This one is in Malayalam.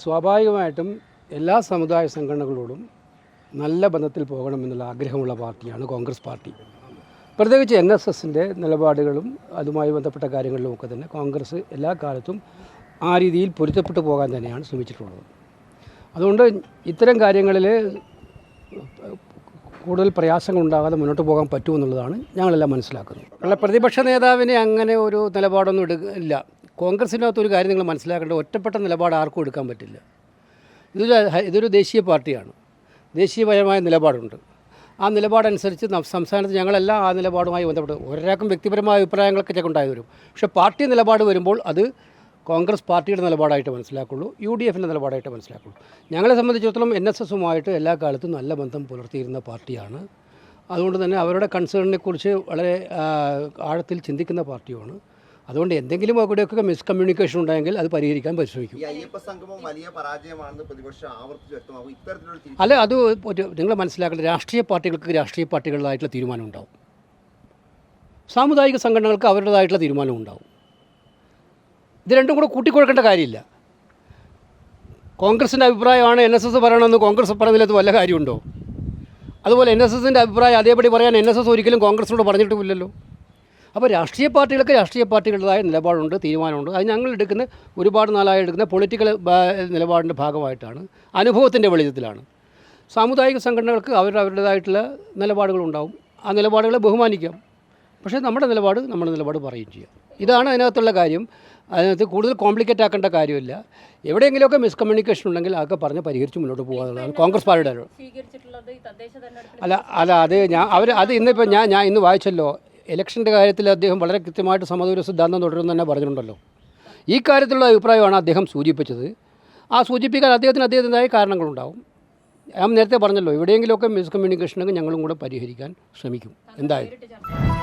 സ്വാഭാവികമായിട്ടും എല്ലാ സമുദായ സംഘടനകളോടും നല്ല ബന്ധത്തിൽ പോകണമെന്നുള്ള ആഗ്രഹമുള്ള പാർട്ടിയാണ് കോൺഗ്രസ് പാർട്ടി. പ്രത്യേകിച്ച് NSSൻ്റെ നിലപാടുകളും അതുമായി ബന്ധപ്പെട്ട കാര്യങ്ങളിലുമൊക്കെ തന്നെ കോൺഗ്രസ് എല്ലാ കാലത്തും ആ രീതിയിൽ പൊരുത്തപ്പെട്ടു പോകാൻ തന്നെയാണ് ശ്രമിച്ചിട്ടുള്ളത്. അതുകൊണ്ട് ഇത്തരം കാര്യങ്ങളിൽ കൂടുതൽ പ്രയാസങ്ങൾ ഉണ്ടാകാതെ മുന്നോട്ട് പോകാൻ പറ്റുമെന്നുള്ളതാണ് ഞങ്ങളെല്ലാം മനസ്സിലാക്കുന്നത്. അല്ല, പ്രതിപക്ഷ നേതാവിനെ അങ്ങനെ ഒരു നിലപാടൊന്നും ഇല്ല. കോൺഗ്രസിനകത്തൊരു കാര്യം നിങ്ങൾ മനസ്സിലാക്കേണ്ടത്, ഒറ്റപ്പെട്ട നിലപാട് ആർക്കും എടുക്കാൻ പറ്റില്ല. ഇതൊരു ദേശീയ പാർട്ടിയാണ്, ദേശീയപരമായ നിലപാടുണ്ട്. ആ നിലപാടനുസരിച്ച് സംസ്ഥാനത്ത് ഞങ്ങളെല്ലാം ആ നിലപാടുമായി ബന്ധപ്പെട്ട് ഒരാൾക്കും വ്യക്തിപരമായ അഭിപ്രായങ്ങളൊക്കെ ഉണ്ടായി വരും. പക്ഷേ പാർട്ടി നിലപാട് വരുമ്പോൾ അത് കോൺഗ്രസ് പാർട്ടിയുടെ നിലപാടായിട്ട് മനസ്സിലാക്കുള്ളൂ, UDFൻ്റെ നിലപാടായിട്ട് മനസ്സിലാക്കുള്ളൂ. ഞങ്ങളെ സംബന്ധിച്ചിടത്തോളം NSSുമായിട്ട് എല്ലാ കാലത്തും നല്ല ബന്ധം പുലർത്തിയിരുന്ന പാർട്ടിയാണ്. അതുകൊണ്ട് തന്നെ അവരുടെ കൺസേണിനെക്കുറിച്ച് വളരെ ആഴത്തിൽ ചിന്തിക്കുന്ന പാർട്ടിയുമാണ്. അതുകൊണ്ട് എന്തെങ്കിലും അവിടെയൊക്കെ മിസ്കമ്മ്യൂണിക്കേഷൻ ഉണ്ടായെങ്കിൽ അത് പരിഹരിക്കാൻ പരിശ്രമിക്കും. അല്ല, അത് നിങ്ങൾ മനസ്സിലാക്കേണ്ട, രാഷ്ട്രീയ പാർട്ടികൾക്ക് രാഷ്ട്രീയ പാർട്ടികളുടേതായിട്ടുള്ള തീരുമാനം ഉണ്ടാവും, സാമുദായിക സംഘടനകൾക്ക് അവരുടേതായിട്ടുള്ള തീരുമാനം ഉണ്ടാവും. ഇത് രണ്ടും കൂടെ കൂട്ടിക്കൊടുക്കേണ്ട കാര്യമില്ല. കോൺഗ്രസിൻ്റെ അഭിപ്രായമാണ് NSS പറയണമെന്ന് കോൺഗ്രസ് പറയുന്നതിലത് വല്ല കാര്യമുണ്ടോ? അതുപോലെ NSSൻ്റെ അഭിപ്രായം അതേപടി പറയാൻ NSS ഒരിക്കലും കോൺഗ്രസിനോട് പറഞ്ഞിട്ടുമില്ലല്ലോ. അപ്പോൾ രാഷ്ട്രീയ പാർട്ടികൾക്ക് രാഷ്ട്രീയ പാർട്ടികളുടേതായ നിലപാടുണ്ട്, തീരുമാനമുണ്ട്. അത് ഞങ്ങൾ ഒരുപാട് നാളായി എടുക്കുന്ന പൊളിറ്റിക്കൽ നിലപാടിൻ്റെ ഭാഗമായിട്ടാണ്, അനുഭവത്തിൻ്റെ വെളിച്ചത്തിലാണ്. സാമുദായിക സംഘടനകൾക്ക് അവരുടേതായിട്ടുള്ള നിലപാടുകളുണ്ടാവും. ആ നിലപാടുകളെ ബഹുമാനിക്കാം. പക്ഷേ നമ്മുടെ നിലപാട് പറയുകയും ചെയ്യാം. ഇതാണ് അതിനകത്തുള്ള കാര്യം. അതിനകത്ത് കൂടുതൽ കോംപ്ലിക്കേറ്റ് ആക്കേണ്ട കാര്യമില്ല. എവിടെയെങ്കിലുമൊക്കെ മിസ്കമ്മ്യൂണിക്കേഷൻ ഉണ്ടെങ്കിൽ അതൊക്കെ പറഞ്ഞ് പരിഹരിച്ച് മുന്നോട്ട് പോകാനുള്ളതാണ് കോൺഗ്രസ് പാർട്ടിയുടെ. അത് ഇന്നിപ്പോൾ ഞാൻ ഇന്ന് വായിച്ചല്ലോ, ഇലക്ഷൻ്റെ കാര്യത്തിൽ അദ്ദേഹം വളരെ കൃത്യമായിട്ട് സമദൂര സിദ്ധാന്തം തുടരുമെന്ന് തന്നെ പറഞ്ഞിട്ടുണ്ടല്ലോ. ഈ കാര്യത്തിലുള്ള അഭിപ്രായമാണ് അദ്ദേഹം സൂചിപ്പിച്ചത്. ആ സൂചിപ്പിക്കാൻ അദ്ദേഹത്തിൻ്റെതായ കാരണങ്ങളുണ്ടാവും. ഞാൻ നേരത്തെ പറഞ്ഞല്ലോ, എവിടെയെങ്കിലുമൊക്കെ മിസ്കമ്മ്യൂണിക്കേഷൻ ഉണ്ടെങ്കിൽ ഞങ്ങളും കൂടെ പരിഹരിക്കാൻ ശ്രമിക്കും എന്തായാലും.